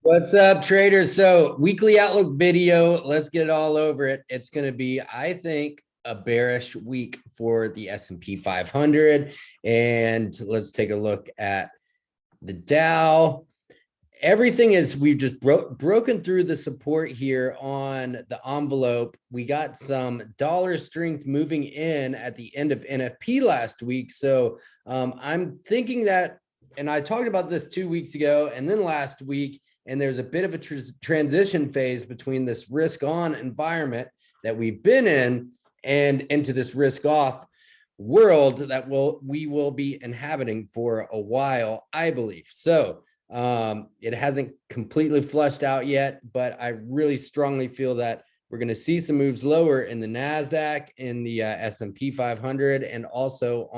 What's up, traders? So, weekly outlook video. Let's get all over it. It's going to be, I think, a bearish week for the S&P 500. And let's take a look at the Dow. Everything is, we've just broken through the support here on the envelope. We got some dollar strength moving in at the end of NFP last week. So I'm thinking that, and I talked about this 2 weeks ago and then last week, and there's a bit of a transition phase between this risk on environment that we've been in and into this risk off world that we will be inhabiting for a while, I believe. So it hasn't completely flushed out yet, but I really strongly feel that we're going to see some moves lower in the NASDAQ, in the S&P 500, and also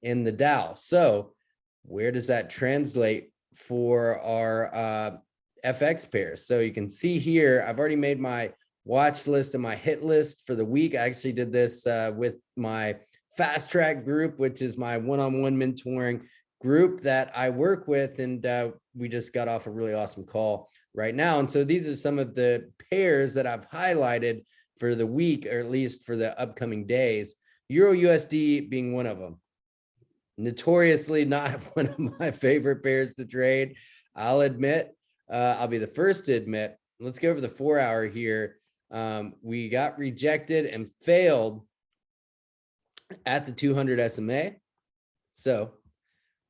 in the Dow. So where does that translate for our FX pairs? So you can see here, I've already made my watch list and my hit list for the week. I actually did this with my fast track group, which is my one-on-one mentoring group that I work with, and we just got off a really awesome call right now. And so these are some of the pairs that I've highlighted for the week, or at least for the upcoming days. EURUSD being one of them. Notoriously not one of my favorite pairs to trade, I'll admit. I'll be the first to admit. Let's go over the 4-hour here. We got rejected and failed at the 200 SMA. So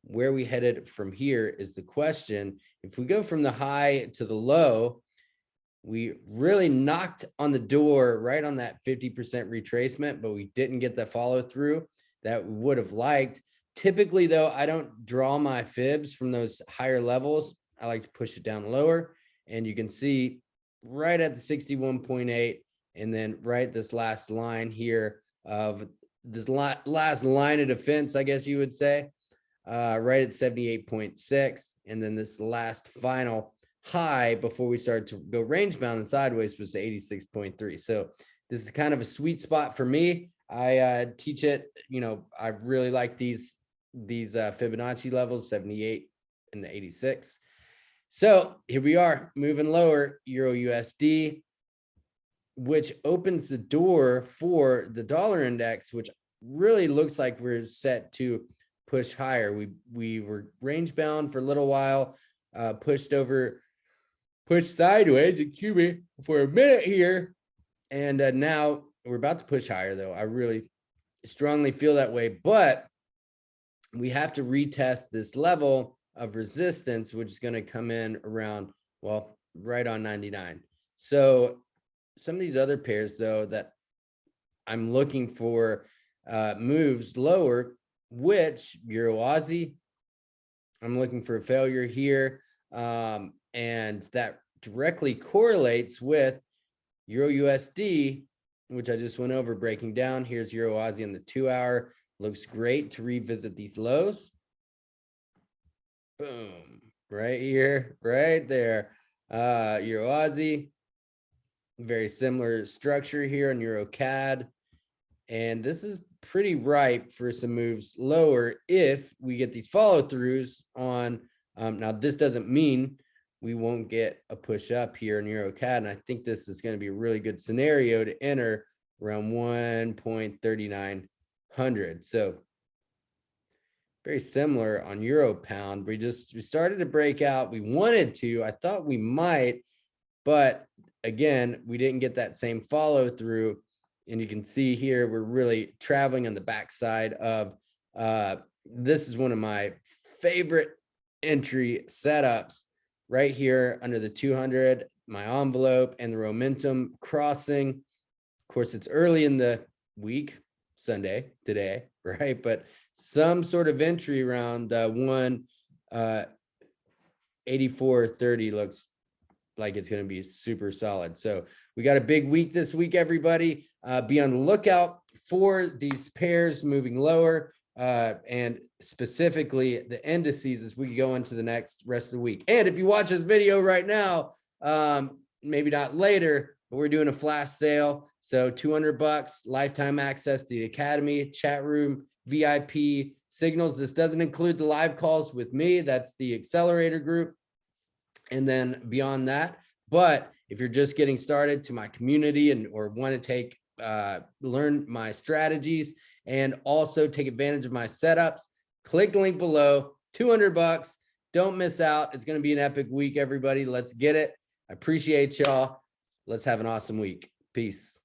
where we headed from here is the question. If we go from the high to the low, we really knocked on the door right on that 50% retracement, but we didn't get the follow through that we would have liked. Typically, though, I don't draw my fibs from those higher levels. I like to push it down lower, and you can see right at the 61.8, and then right this last line here of this last line of defense, I guess you would say, right at 78.6, and then this last final high before we started to go range bound and sideways was the 86.3. So this is kind of a sweet spot for me. I teach it, I really like these Fibonacci levels, 78 and the 86. So here we are moving lower, EURUSD, which opens the door for the dollar index, which really looks like we're set to push higher. We were range bound for a little while, pushed sideways, excuse me, for a minute here, and now we're about to push higher, though. I really strongly feel that way, but we have to retest this level of resistance, which is going to come in around, well, right on 99. So some of these other pairs, though, that I'm looking for moves lower, which EURAUD, I'm looking for a failure here, and that directly correlates with EURUSD, which I just went over breaking down. Here's EURAUD on the 2-hour. Looks great to revisit these lows. Boom, right here, right there. EURAUD, very similar structure here on EUROCAD, and this is pretty ripe for some moves lower if we get these follow-throughs on. Now this doesn't mean we won't get a push up here in EuroCAD, and I think this is going to be a really good scenario to enter around 1.3900. So very similar on Euro Pound. We started to break out. We wanted to. I thought we might, but again, we didn't get that same follow through. And you can see here, we're really traveling on the backside of, this is one of my favorite entry setups right here under the 200, my envelope and the momentum crossing. Of course, it's early in the week, Sunday today, right? But some sort of entry around 184.30 looks like it's going to be super solid. So we got a big week this week, everybody. Be on the lookout for these pairs moving lower, and specifically the indices as we go into the next rest of the week. And if you watch this video right now, maybe not later, but we're doing a flash sale. So $200, lifetime access to the Academy, chat room, VIP, signals. This doesn't include the live calls with me. That's the accelerator group. and then beyond that. But if you're just getting started, to my community and or want to take learn my strategies and also take advantage of my setups, click the link below. $200. Don't miss out. It's going to be an epic week, everybody. Let's get it. I appreciate y'all. Let's have an awesome week. Peace.